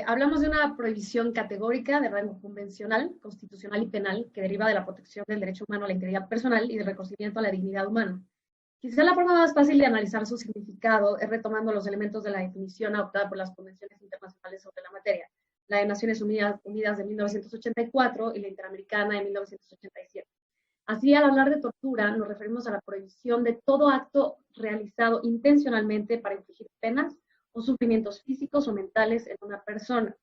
Hablamos de una prohibición categórica de rango convencional, constitucional y penal que deriva de la protección del derecho humano a la integridad personal y del reconocimiento a la dignidad humana. Quizá la forma más fácil de analizar su significado es retomando los elementos de la definición adoptada por las convenciones internacionales sobre la materia, la de Naciones Unidas de 1984 y la Interamericana de 1987. Así, al hablar de tortura, nos referimos a la prohibición de todo acto realizado intencionalmente para infligir penas o sufrimientos físicos o mentales en una persona.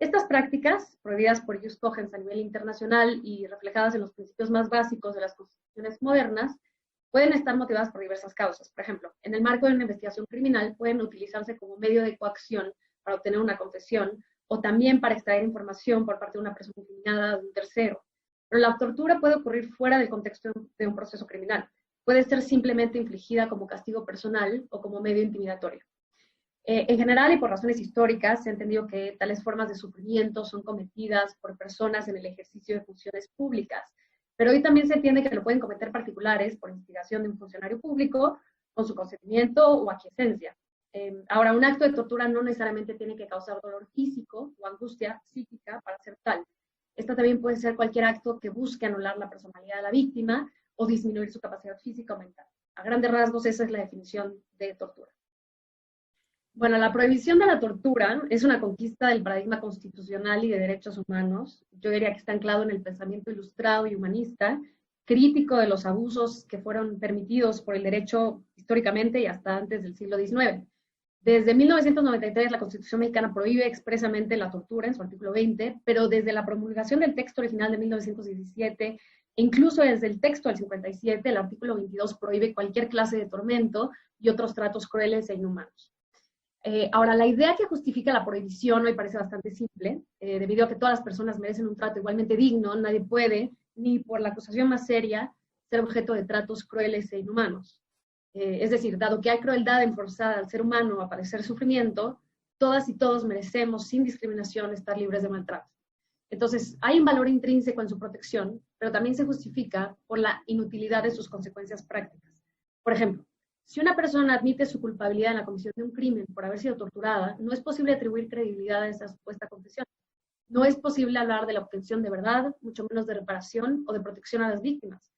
Estas prácticas, prohibidas por Jus Cogens a nivel internacional y reflejadas en los principios más básicos de las constituciones modernas, pueden estar motivadas por diversas causas. Por ejemplo, en el marco de una investigación criminal pueden utilizarse como medio de coacción para obtener una confesión o también para extraer información por parte de una persona incriminada o de un tercero. Pero la tortura puede ocurrir fuera del contexto de un proceso criminal. Puede ser simplemente infligida como castigo personal o como medio intimidatorio. En general y por razones históricas se ha entendido que tales formas de sufrimiento son cometidas por personas en el ejercicio de funciones públicas, pero hoy también se entiende que lo pueden cometer particulares por instigación de un funcionario público, con su consentimiento o aquiescencia. Ahora, un acto de tortura no necesariamente tiene que causar dolor físico o angustia psíquica para ser tal. Esta también puede ser cualquier acto que busque anular la personalidad de la víctima o disminuir su capacidad física o mental. A grandes rasgos, esa es la definición de tortura. Bueno, la prohibición de la tortura es una conquista del paradigma constitucional y de derechos humanos. Yo diría que está anclado en el pensamiento ilustrado y humanista, crítico de los abusos que fueron permitidos por el derecho históricamente y hasta antes del siglo XIX. Desde 1993, la Constitución mexicana prohíbe expresamente la tortura en su artículo 20, pero desde la promulgación del texto original de 1917, e incluso desde el texto del 57, el artículo 22 prohíbe cualquier clase de tormento y otros tratos crueles e inhumanos. Ahora, la idea que justifica la prohibición hoy parece bastante simple, debido a que todas las personas merecen un trato igualmente digno. Nadie puede, ni por la acusación más seria, ser objeto de tratos crueles e inhumanos. Es decir, dado que hay crueldad enforzada al ser humano a padecer sufrimiento, todas y todos merecemos, sin discriminación, estar libres de maltrato. Entonces, hay un valor intrínseco en su protección, pero también se justifica por la inutilidad de sus consecuencias prácticas. Por ejemplo, si una persona admite su culpabilidad en la comisión de un crimen por haber sido torturada, no es posible atribuir credibilidad a esa supuesta confesión. No es posible hablar de la obtención de verdad, mucho menos de reparación o de protección a las víctimas.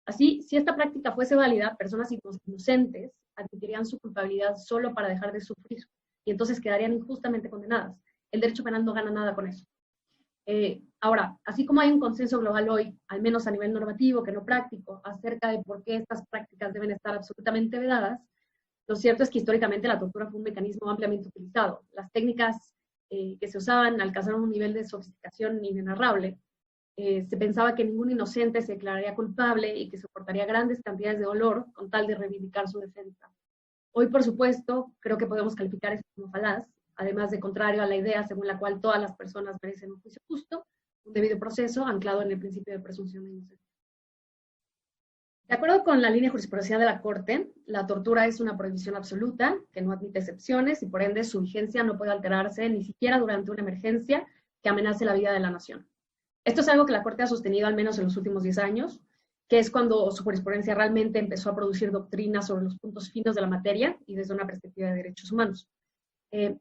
Así, si esta práctica fuese válida, personas inocentes admitirían su culpabilidad solo para dejar de sufrir y entonces quedarían injustamente condenadas. El derecho penal no gana nada con eso. Ahora, así como hay un consenso global hoy, al menos a nivel normativo, que no práctico, acerca de por qué estas prácticas deben estar absolutamente vedadas, lo cierto es que históricamente la tortura fue un mecanismo ampliamente utilizado. Las técnicas que se usaban alcanzaron un nivel de sofisticación inenarrable. Se pensaba que ningún inocente se declararía culpable y que soportaría grandes cantidades de dolor con tal de reivindicar su defensa. Hoy, por supuesto, creo que podemos calificar esto como falaz, además de contrario a la idea según la cual todas las personas merecen un juicio justo, un debido proceso anclado en el principio de presunción de inocencia. De acuerdo con la línea jurisprudencial de la Corte, la tortura es una prohibición absoluta que no admite excepciones y por ende su vigencia no puede alterarse ni siquiera durante una emergencia que amenace la vida de la nación. Esto es algo que la Corte ha sostenido al menos en los últimos 10 años, que es cuando su jurisprudencia realmente empezó a producir doctrinas sobre los puntos finos de la materia y desde una perspectiva de derechos humanos.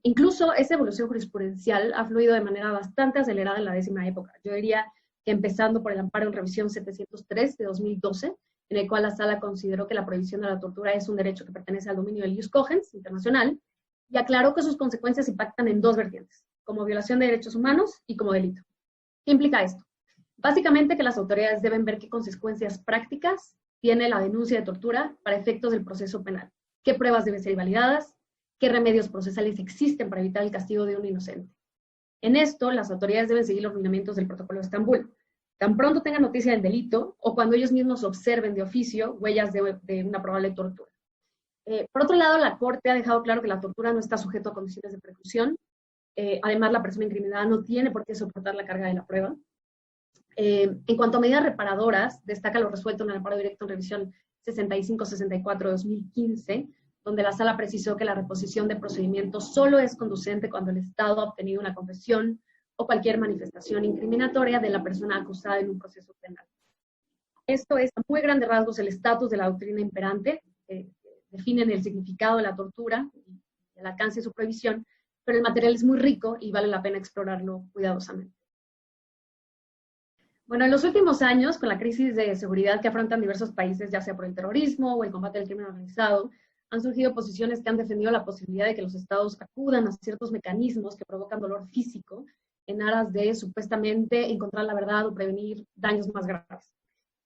Incluso esa evolución jurisprudencial ha fluido de manera bastante acelerada en la décima época. Yo diría que empezando por el amparo en revisión 703 de 2012, en el cual la Sala consideró que la prohibición de la tortura es un derecho que pertenece al dominio del Jus Cogens internacional, y aclaró que sus consecuencias impactan en dos vertientes, como violación de derechos humanos y como delito. ¿Qué implica esto? Básicamente que las autoridades deben ver qué consecuencias prácticas tiene la denuncia de tortura para efectos del proceso penal, qué pruebas deben ser invalidadas, qué remedios procesales existen para evitar el castigo de un inocente. En esto, las autoridades deben seguir los lineamientos del Protocolo de Estambul, tan pronto tengan noticia del delito o cuando ellos mismos observen de oficio huellas de una probable tortura. Por otro lado, la Corte ha dejado claro que la tortura no está sujeto a condiciones de preclusión. Además, la persona incriminada no tiene por qué soportar la carga de la prueba. En cuanto a medidas reparadoras, destaca lo resuelto en el amparo directo en revisión 65-64 de 2015, donde la Sala precisó que la reposición de procedimientos solo es conducente cuando el Estado ha obtenido una confesión o cualquier manifestación incriminatoria de la persona acusada en un proceso penal. Esto es, a muy grandes rasgos, el estatus de la doctrina imperante, definen el significado de la tortura y el alcance de su prohibición, pero el material es muy rico y vale la pena explorarlo cuidadosamente. Bueno, en los últimos años, con la crisis de seguridad que afrontan diversos países, ya sea por el terrorismo o el combate al crimen organizado, han surgido posiciones que han defendido la posibilidad de que los estados acudan a ciertos mecanismos que provocan dolor físico en aras de supuestamente encontrar la verdad o prevenir daños más graves.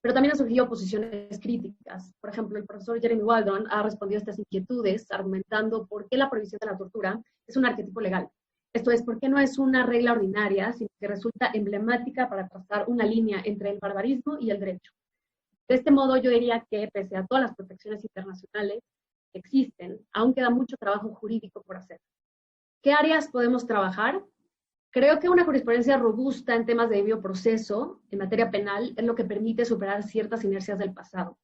Pero también han surgido posiciones críticas. Por ejemplo, el profesor Jeremy Waldron ha respondido a estas inquietudes argumentando por qué la prohibición de la tortura es un arquetipo legal. Esto es, por qué no es una regla ordinaria, sino que resulta emblemática para trazar una línea entre el barbarismo y el derecho. De este modo, yo diría que, pese a todas las protecciones internacionales que existen, aún queda mucho trabajo jurídico por hacer. ¿Qué áreas podemos trabajar? Creo que una jurisprudencia robusta en temas de debido proceso, en materia penal, es lo que permite superar ciertas inercias del pasado.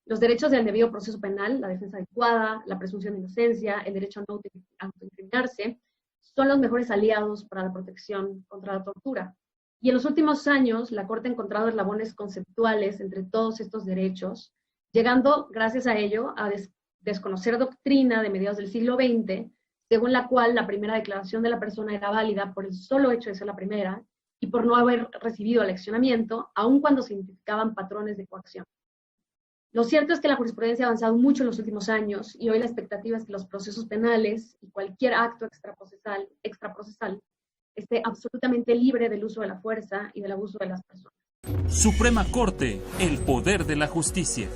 Los derechos del debido proceso penal, la defensa adecuada, la presunción de inocencia, el derecho a no autoincriminarse, son los mejores aliados para la protección contra la tortura. Y en los últimos años, la Corte ha encontrado eslabones conceptuales entre todos estos derechos, llegando, gracias a ello, a desconocer doctrina de mediados del siglo XX, según la cual la primera declaración de la persona era válida por el solo hecho de ser la primera y por no haber recibido aleccionamiento, aun cuando se identificaban patrones de coacción. Lo cierto es que la jurisprudencia ha avanzado mucho en los últimos años y hoy la expectativa es que los procesos penales y cualquier acto extraprocesal esté absolutamente libre del uso de la fuerza y del abuso de las personas. Suprema Corte, el poder de la justicia.